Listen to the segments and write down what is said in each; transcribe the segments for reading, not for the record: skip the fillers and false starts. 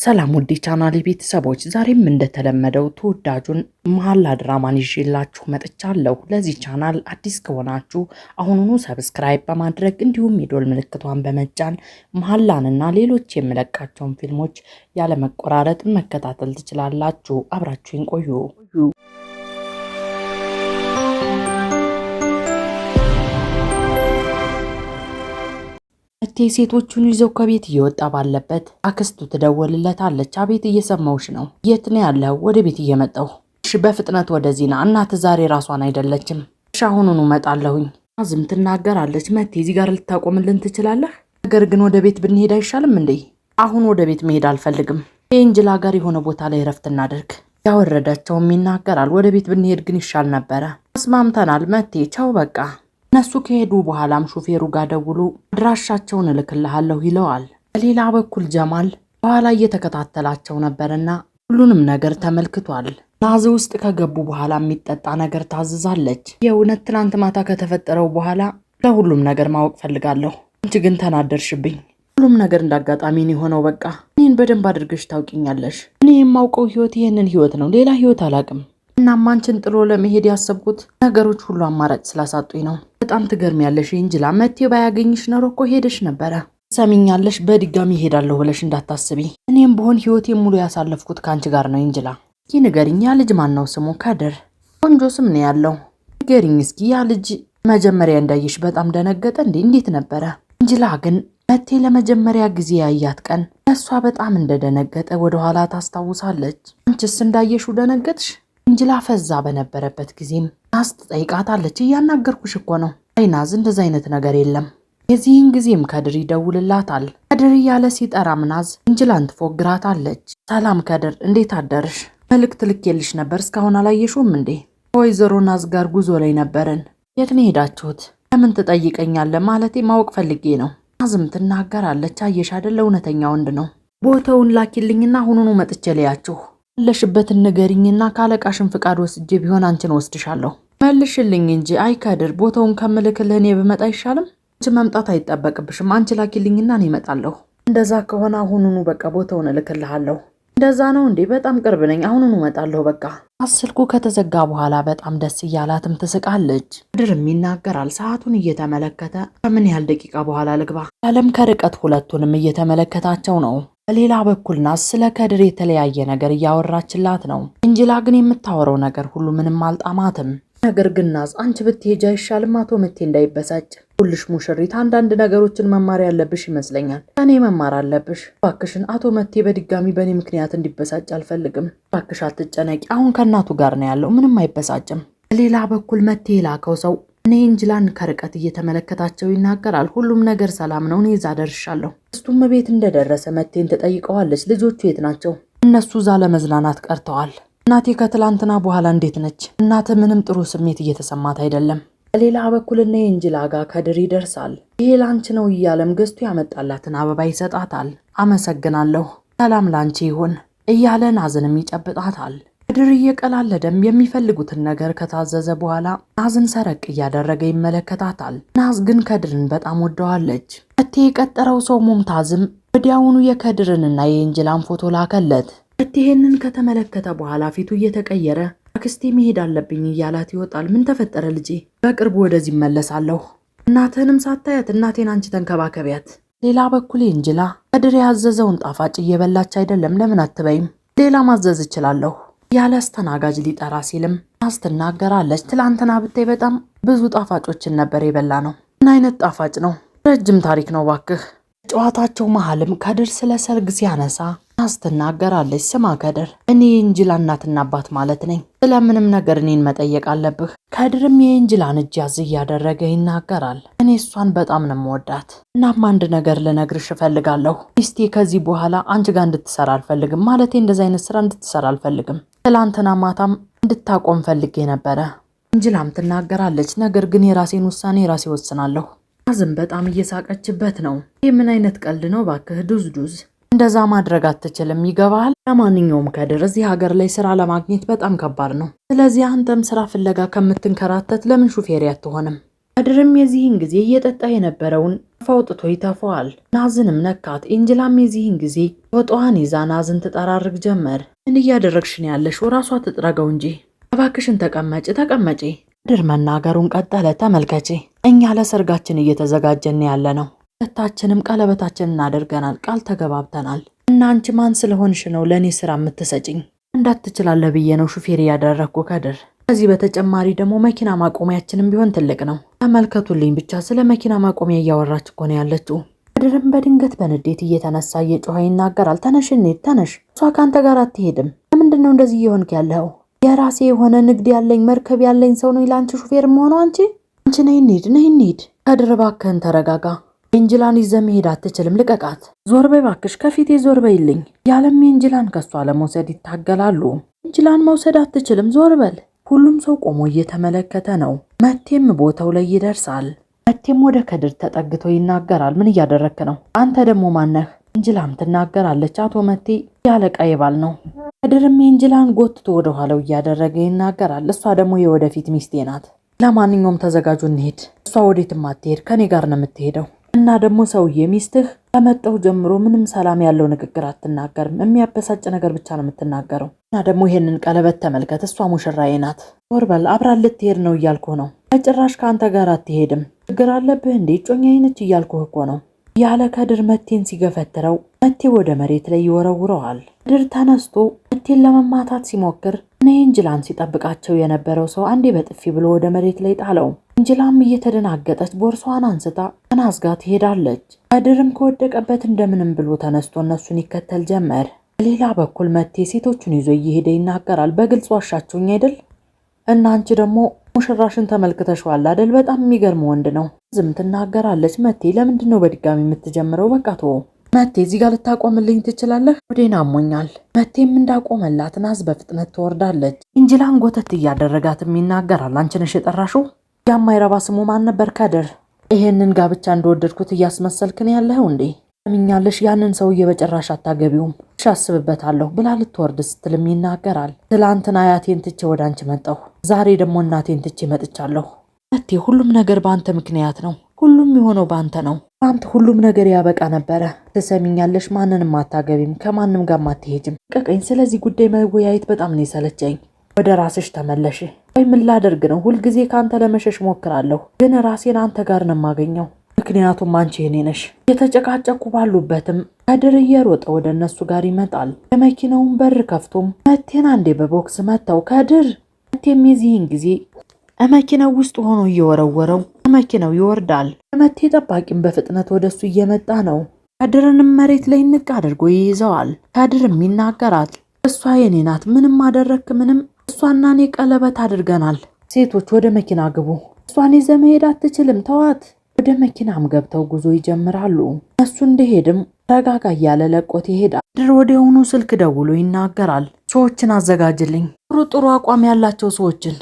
ሰላም ውድ ቻናሌ ቤተሰቦች ዛሬም እንደተለመደው ተወዳጁን መሐላ ድራማን ይዤላችሁ መጥቻለሁ። ለዚህ ቻናል አዲስ ከሆናችሁ አሁኑኑ ሰብስክራይብ በማድረግ እንዲሁም የደወል ምልክቷን በመጫን መሐላንና ሌሎች የምለቃቸውን ፊልሞች ያለመቆራረጥ መከታተል ትችላላችሁ። አብራችሁን ቆዩ። መቴ ሴቶቹን ይዘው ከቤት እየወጣ ባለበት አክስቱ ትደውልለታለች። አቤት፣ እየሰማውሽ ነው። የት ነው ያለው? ወደ ቤት እየመጣሁ። እሺ፣ በፍጥነት ወደዚህ ና። እናት ዛሬ ራሷን አይደለችም። እሺ፣ አሁኑኑ እመጣለሁኝ። አዝም ትናገራለች። መቴ፣ እዚህ ጋር ልታቆምልን ትችላለህ? ነገር ግን ወደ ቤት ብንሄድ አይሻልም እንዴ? አሁን ወደ ቤት መሄድ አልፈልግም። የእንጅላ ጋር የሆነ ቦታ ላይ ረፍት እናድርግ። ያወረዳቸውም ይናገራል። ወደ ቤት ብንሄድ ግን ይሻል ነበረ። ተስማምተናል መቴ፣ ቻው በቃ። እነሱ ከሄዱ በኋላም ሹፌሩ ጋር ደውሎ አድራሻቸውን እልክልሃለሁ ይለዋል። በሌላ በኩል ጀማል በኋላ እየተከታተላቸው ነበርና ሁሉንም ነገር ተመልክቷል። ናዝ ውስጥ ከገቡ በኋላ የሚጠጣ ነገር ታዝዛለች። የእውነት ትናንት ማታ ከተፈጠረው በኋላ ለሁሉም ነገር ማወቅ ፈልጋለሁ። አንቺ ግን ተናደርሽብኝ። ሁሉም ነገር እንዳጋጣሚ ነው የሆነው። በቃ እኔን በደንብ አድርገሽ ታውቂኛለሽ። እኔ የማውቀው ህይወት ይህንን ህይወት ነው፣ ሌላ ህይወት አላውቅም። እናም አንቺን ጥሎ ለመሄድ ያሰብኩት ነገሮች ሁሉ አማራጭ ስላሳጡኝ ነው። በጣም ትገርሚያለሽ እንጅላ። መቴ ባያገኝሽ ኖሮ እኮ ሄደሽ ነበረ። ሰሚኛለሽ? በድጋሚ ሄዳለሁ ብለሽ እንዳታስቢ። እኔም በሆን ህይወቴ ሙሉ ያሳለፍኩት ካንቺ ጋር ነው እንጅላ። እስኪ ንገሪኝ፣ ያ ልጅ ማን ነው ስሙ? ከድር። ቆንጆ ስም ነው ያለው። ንገሪኝ እስኪ፣ ያ ልጅ መጀመሪያ እንዳይሽ በጣም ደነገጠ እንዴ? እንዴት ነበረ? እንጅላ ግን መቴ ለመጀመሪያ ጊዜ ያያት ቀን እሷ በጣም እንደደነገጠ ወደኋላ ታስታውሳለች። አንቺስ እንዳየሽው ደነገጥሽ? እንጅላ ፈዛ በነበረበት ጊዜም ናዝ ትጠይቃታለች። እያናገርኩሽ እኮ ነው። አይ ናዝ፣ እንደዛ አይነት ነገር የለም። የዚህን ጊዜም ከድር ይደውልላታል። ከድር እያለ ሲጠራም ናዝ እንጅላን ትፎግራታለች። ሰላም ከድር፣ እንዴት አደርሽ? መልእክት ልኬልሽ ነበር፣ እስካሁን አላየሽውም እንዴ? ከወይዘሮ ናዝ ጋር ጉዞ ላይ ነበርን። የት ነው ሄዳችሁት? ለምን ትጠይቀኛለህ? ማለቴ ማወቅ ፈልጌ ነው። ናዝም ትናገራለች። አየሽ አይደል፣ እውነተኛ ወንድ ነው። ቦታውን ላኪልኝና አሁኑኑ መጥቼ ልያችሁ። ለሽበትን ንገሪኝና ካለቃሽን ፍቃድ ወስጄ ቢሆን አንቺን ወስድሻለሁ። መልሽልኝ እንጂ። አይ ከድር፣ ቦታውን ከምልክልህ እኔ ብመጣ አይሻልም? አንቺ መምጣት አይጠበቅብሽም። አንቺ ላኪልኝና እኔ እመጣለሁ። እንደዛ ከሆነ አሁኑኑ በቃ ቦታውን እልክልሃለሁ። እንደዛ ነው እንዴ? በጣም ቅርብ ነኝ። አሁኑኑ እመጣለሁ በቃ። ስልኩ ከተዘጋ በኋላ በጣም ደስ እያላትም ትስቃለች። ከድርም ይናገራል ሰዓቱን እየተመለከተ ከምን ያህል ደቂቃ በኋላ ልግባ? አለም ከርቀት ሁለቱንም እየተመለከታቸው ነው። በሌላ በኩል ናዝ ስለ ከድር የተለያየ ነገር እያወራችላት ነው። እንጅላ ግን የምታወራው ነገር ሁሉ ምንም አልጣማትም። ነገር ግን ናዝ፣ አንቺ ብትሄጂ አይሻልም? አቶ መቴ እንዳይበሳጭ። ሁልሽ ሙሽሪት፣ አንዳንድ ነገሮችን መማር ያለብሽ ይመስለኛል። ከኔ መማር አለብሽ። ባክሽን፣ አቶ መቴ በድጋሚ በእኔ ምክንያት እንዲበሳጭ አልፈልግም። ባክሽ አትጨነቂ። አሁን ከእናቱ ጋር ነው ያለው፣ ምንም አይበሳጭም። በሌላ በኩል መቴ የላከው ሰው እኔ እንጅላን ከርቀት እየተመለከታቸው ይናገራል። ሁሉም ነገር ሰላም ነው፣ እኔ እዛ ደርሻለሁ። እሱም ቤት እንደደረሰ መቴን ትጠይቀዋለች። ልጆቹ የት ናቸው? እነሱ እዛ ለመዝናናት ቀርተዋል። እናቴ ከትላንትና በኋላ እንዴት ነች? እናት ምንም ጥሩ ስሜት እየተሰማት አይደለም። በሌላ በኩል እነ እንጅላ ጋር ከድር ይደርሳል። ይሄ ላንቺ ነው እያለም ገዝቶ ያመጣላትን አበባ ይሰጣታል። አመሰግናለሁ፣ ሰላም ላንቺ ይሁን እያለ ናዝንም ይጨብጣታል። ከድር እየቀላለደም የሚፈልጉትን ነገር ከታዘዘ በኋላ ናዝን ሰረቅ እያደረገ ይመለከታታል። ናዝ ግን ከድርን በጣም ወደዋለች። መቴ የቀጠረው ሰው ሙምታዝም ወዲያውኑ የከድርንና የእንጅላን ፎቶ ላከለት። መቴ ይሄንን ከተመለከተ በኋላ ፊቱ እየተቀየረ አክስቴ መሄድ አለብኝ እያላት ይወጣል። ምን ተፈጠረ ልጄ? በቅርቡ ወደዚህ እመለሳለሁ። እናትህንም ሳታያት እናቴን አንቺ ተንከባከቢያት። ሌላ በኩል እንጅላ ከድር ያዘዘውን ጣፋጭ እየበላች አይደለም። ለምን አትበይም? ሌላ ማዘዝ እችላለሁ ያለ አስተናጋጅ ሊጠራ ሲልም ናዝ ትናገራለች። ትላንትና ብታይ በጣም ብዙ ጣፋጮችን ነበር የበላ ነው። ምን አይነት ጣፋጭ ነው? ረጅም ታሪክ ነው ባክህ። ጨዋታቸው መሃልም ከድር ስለ ሰርግ ሲያነሳ ናዝ ትናገራለች። ስማ ከድር፣ እኔ የእንጅላ እናትና አባት ማለት ነኝ። ስለምንም ነገር እኔን መጠየቅ አለብህ። ከድርም የእንጅላን እጅ ያዝ እያደረገ ይናገራል። እኔ እሷን በጣም ነው የምወዳት። እናም አንድ ነገር ልነግርሽ እፈልጋለሁ። ሚስቴ ከዚህ በኋላ አንቺ ጋር እንድትሰራ አልፈልግም። ማለቴ እንደዚህ አይነት ስራ እንድትሰራ አልፈልግም። ትላንትና ማታም እንድታቆም ፈልጌ ነበረ። እንጅላም ትናገራለች። ነገር ግን የራሴን ውሳኔ ራሴ ወስናለሁ። ናዝም በጣም እየሳቀችበት ነው። ይህ ምን አይነት ቀልድ ነው ባክህ? ዱዝ እንደዛ ማድረግ አትችልም፣ ይገባሃል? ለማንኛውም ከድር፣ እዚህ ሀገር ላይ ስራ ለማግኘት በጣም ከባድ ነው። ስለዚህ አንተም ስራ ፍለጋ ከምትንከራተት ለምን ሹፌር አትሆንም? ከድርም የዚህን ጊዜ እየጠጣ የነበረውን አውጥቶ ይተፋዋል። ናዝንም ነካት። ኤንጅላም የዚህን ጊዜ ወጧን ይዛ ናዝን ትጠራርግ ጀመር። ምን እያደረግሽ ነው ያለሽ? ራሷ ትጥረገው እንጂ እባክሽን ተቀመጪ። ከድር መናገሩን ቀጠለ። ተመልከቺ፣ እኛ ለሰርጋችን እየተዘጋጀን ያለ ነው። ሁለታችንም ቀለበታችንን አድርገናል፣ ቃል ተገባብተናል። እና አንቺ ማን ስለሆንሽ ነው ለእኔ ስራ የምትሰጭኝ? እንዳትችላለህ ብዬ ነው ሹፌር ያደረግኩ ከድር። ከዚህ በተጨማሪ ደግሞ መኪና ማቆሚያችንም ቢሆን ትልቅ ነው። ተመልከቱልኝ ብቻ። ስለ መኪና ማቆሚያ እያወራች እኮ ነው ያለችው። ከድርም በድንገት በንዴት እየተነሳ እየጮኸ ይናገራል። ተነሽ እንሂድ፣ ተነሽ። እሷ ከአንተ ጋር አትሄድም። ለምንድን ነው እንደዚህ እየሆንክ ያለው? የራሴ የሆነ ንግድ ያለኝ መርከብ ያለኝ ሰው ነው ለአንቺ ሹፌር መሆነው። አንቺ ነይ እንሂድ። ከድር እባክህን ተረጋጋ። ኤንጅላን ይዘህ መሄድ አትችልም፣ ልቀቃት። ዞር በይ እባክሽ፣ ከፊቴ ዞር በይልኝ። ያለም ኤንጅላን ከሷ ለመውሰድ ይታገላሉ። ኤንጅላን መውሰድ አትችልም፣ ዞር በል። ሁሉም ሰው ቆሞ እየተመለከተ ነው። መቴም ቦታው ላይ ይደርሳል። መቴም ወደ ከድር ተጠግቶ ይናገራል። ምን እያደረክ ነው? አንተ ደግሞ ማነህ? ኤንጅላም ትናገራለች። አቶ መቴ ያለቃ የባል ነው። ከድርም ኤንጅላን ጎትቶ ወደ ኋላው እያደረገ ይናገራል። እሷ ደግሞ የወደፊት ሚስቴ ናት። ለማንኛውም ተዘጋጁ፣ እንሂድ። እሷ ወዴትም አትሄድ፣ ከኔ ጋር ነው የምትሄደው። እና ደግሞ ሰውዬ ሚስትህ ከመጣሁ ጀምሮ ምንም ሰላም ያለው ንግግር አትናገርም። የሚያበሳጭ ነገር ብቻ ነው የምትናገረው። እና ደግሞ ይሄንን ቀለበት ተመልከት፣ እሷ ሙሽራዬ ናት። ዞር በል፣ አብራን ልትሄድ ነው እያልኩህ ነው። በጭራሽ ከአንተ ጋር አትሄድም። ችግር አለብህ እንዴ? ጮኛዬ ነች እያልኩህ እኮ ነው ያለ ከድር መቴን ሲገፈትረው መቴ ወደ መሬት ላይ ይወረውረዋል። ከድር ተነስቶ መቴን ለመማታት ሲሞክር ኤንጅላን ሲጠብቃቸው የነበረው ሰው አንዴ በጥፊ ብሎ ወደ መሬት ላይ ጣለው። ኤንጅላም እየተደናገጠች ቦርሷን አንስታ ከናዝ ጋር ትሄዳለች። ከድርም ከወደቀበት እንደምንም ብሎ ተነስቶ እነሱን ይከተል ጀመር። በሌላ በኩል መቴ ሴቶቹን ይዞ እየሄደ ይናገራል። በግልጽ ዋሻችሁኝ አይደል? እና አንቺ ደግሞ ሙሽራሽን ተመልክተሽዋል አይደል? በጣም የሚገርም ወንድ ነው። ዝም ትናገራለች። መቴ ለምንድን ነው በድጋሚ የምትጀምረው? በቃ ተወው። መቴ እዚህ ጋር ልታቆምልኝ ትችላለህ? ወዴና አሞኛል። መቴም እንዳቆመላት ናዝ በፍጥነት ትወርዳለች። ኤንጅላን ጎተት እያደረጋትም ይናገራል። አንቺ ነሽ የጠራሽው? ያማይረባ ስሙ ማን ነበር? ከድር። ይሄንን ጋብቻ እንደወደድኩት እያስመሰልክን ያለኸው እንዴ? ምኛለሽ? ያንን ሰውዬ በጭራሽ አታገቢውም። እሺ አስብበታለሁ ብላ ልትወርድ ስትልም ይናገራል። ትላንትና አያቴን ትቼ ወደ አንቺ መጣሁ፣ ዛሬ ደግሞ እናቴን ትቼ መጥቻለሁ። መቴ ሁሉም ነገር በአንተ ምክንያት ነው። ሁሉም የሆነው በአንተ ነው። አንተ ሁሉም ነገር ያበቃ ነበረ። ትሰሚኛለሽ? ማንንም አታገቢም፣ ከማንም ጋር አትሄጂም። ቀቀኝ። ስለዚህ ጉዳይ መወያየት በጣም ነው የሰለቸኝ። ወደ ራስሽ ተመለሽ። ወይ ምን ላደርግ ነው? ሁልጊዜ ከአንተ ለመሸሽ ሞክራለሁ፣ ግን ራሴን አንተ ጋር ነው የማገኘው። ምክንያቱም አንቺ የኔ ነሽ። የተጨቃጨቁ ባሉበትም ከድር እየሮጠ ወደ እነሱ ጋር ይመጣል። የመኪናውን በር ከፍቶም መቴን አንዴ በቦክስ መታው። ከድር መቴም የዚህን ጊዜ መኪናው ውስጥ ሆኖ እየወረወረው መኪናው ይወርዳል። መቴ ጠባቂም በፍጥነት ወደሱ እየመጣ ነው። ከድርንም መሬት ላይ ንቅ አድርጎ ይይዘዋል። ከድርም ይናገራል። እሷ የኔ ናት፣ ምንም አደረክ ምንም፣ እሷና እኔ ቀለበት አድርገናል። ሴቶች ወደ መኪና ግቡ። እሷን ይዘህ መሄድ አትችልም፣ ተዋት። ወደ መኪናም ገብተው ጉዞ ይጀምራሉ። እሱ እንደሄድም ረጋጋ እያለ ለቆት ይሄዳል። ድር ወዲያውኑ ስልክ ደውሎ ይናገራል። ሰዎችን አዘጋጅልኝ፣ ጥሩ አቋም ያላቸው ሰዎችን።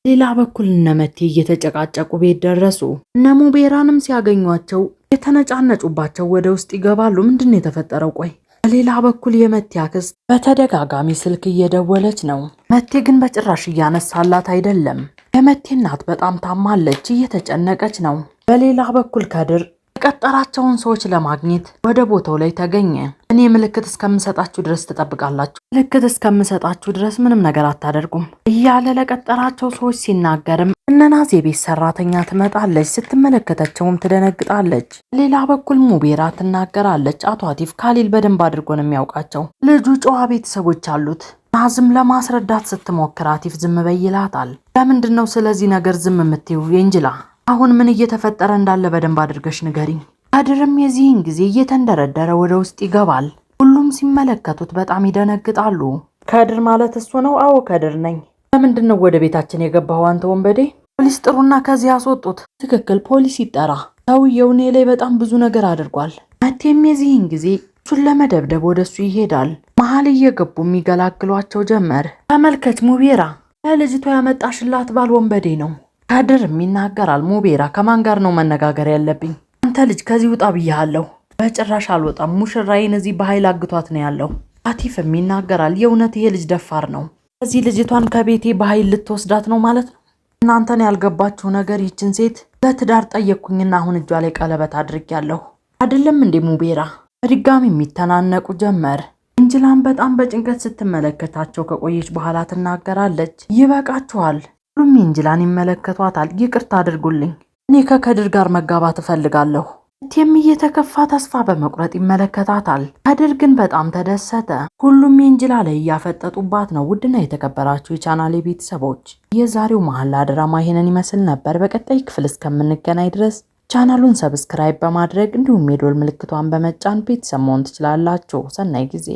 ሌላ በኩል እነ መቴ እየተጨቃጨቁ ቤት ደረሱ። እነ ሙቤራንም ሲያገኟቸው የተነጫነጩባቸው ወደ ውስጥ ይገባሉ። ምንድን ነው የተፈጠረው? ቆይ። ሌላ በኩል የመቴ አክስት በተደጋጋሚ ስልክ እየደወለች ነው። መቴ ግን በጭራሽ እያነሳላት አይደለም። የመቴ እናት በጣም ታማለች፣ እየተጨነቀች ነው። በሌላ በኩል ከድር የቀጠራቸውን ሰዎች ለማግኘት ወደ ቦታው ላይ ተገኘ። እኔ ምልክት እስከምሰጣችሁ ድረስ ትጠብቃላችሁ፣ ምልክት እስከምሰጣችሁ ድረስ ምንም ነገር አታደርጉም እያለ ለቀጠራቸው ሰዎች ሲናገርም እነናዝ የቤት ሰራተኛ ትመጣለች። ስትመለከታቸውም ትደነግጣለች። ሌላ በኩል ሙቤራ ትናገራለች። አቶ አቲፍ ካሊል በደንብ አድርጎ ነው የሚያውቃቸው። ልጁ ጨዋ ቤተሰቦች አሉት። ናዝም ለማስረዳት ስትሞክር አቲፍ ዝም በይ ይላታል። ለምንድን ነው ስለዚህ ነገር ዝም የምትይው? ኤንጅላ አሁን ምን እየተፈጠረ እንዳለ በደንብ አድርገሽ ንገሪኝ። ከድርም የዚህን ጊዜ እየተንደረደረ ወደ ውስጥ ይገባል። ሁሉም ሲመለከቱት በጣም ይደነግጣሉ። ከድር ማለት እሱ ነው? አዎ ከድር ነኝ። ለምንድን ነው ወደ ቤታችን የገባኸው አንተ ወንበዴ? ፖሊስ ጥሩና ከዚህ ያስወጡት። ትክክል፣ ፖሊስ ይጠራ። ሰውየው እኔ ላይ በጣም ብዙ ነገር አድርጓል። መቴም የዚህን ጊዜ እሱን ለመደብደብ ወደሱ ይሄዳል። መሀል እየገቡ የሚገላግሏቸው ጀመር። ተመልከች ሙቤራ፣ ለልጅቷ ያመጣሽላት ባል ወንበዴ ነው። ከድርም ይናገራል። ሙቤራ ከማን ጋር ነው መነጋገር ያለብኝ? አንተ ልጅ ከዚህ ውጣ ብያለሁ። በጭራሽ አልወጣም። ሙሽራዬን እዚህ በኃይል አግቷት ነው ያለው። አቲፍም ይናገራል። የእውነት ይሄ ልጅ ደፋር ነው። ከዚህ ልጅቷን ከቤቴ በኃይል ልትወስዳት ነው ማለት ነው? እናንተን ያልገባችሁ ነገር ይችን ሴት ለትዳር ጠየቅኩኝና አሁን እጇ ላይ ቀለበት አድርጌያለሁ አይደለም እንዴ ሙቤራ? በድጋሚ የሚተናነቁ ጀመር። ኤንጅላን በጣም በጭንቀት ስትመለከታቸው ከቆየች በኋላ ትናገራለች። ይበቃችኋል። ሁሉም ኤንጅላን ይመለከቷታል። ይቅርታ አድርጉልኝ፣ እኔ ከከድር ጋር መጋባት እፈልጋለሁ። እቴም እየተከፋ ተስፋ በመቁረጥ ይመለከታታል። ከድር ግን በጣም ተደሰተ። ሁሉም ኤንጅላ ላይ እያፈጠጡባት ነው። ውድና የተከበራችሁ የቻናሌ ቤተሰቦች የዛሬው መሐላ ድራማ ይሄንን ይመስል ነበር። በቀጣይ ክፍል እስከምንገናኝ ድረስ ቻናሉን ሰብስክራይብ በማድረግ እንዲሁም የደወል ምልክቷን በመጫን ቤተሰብ መሆን ትችላላችሁ። ሰናይ ጊዜ።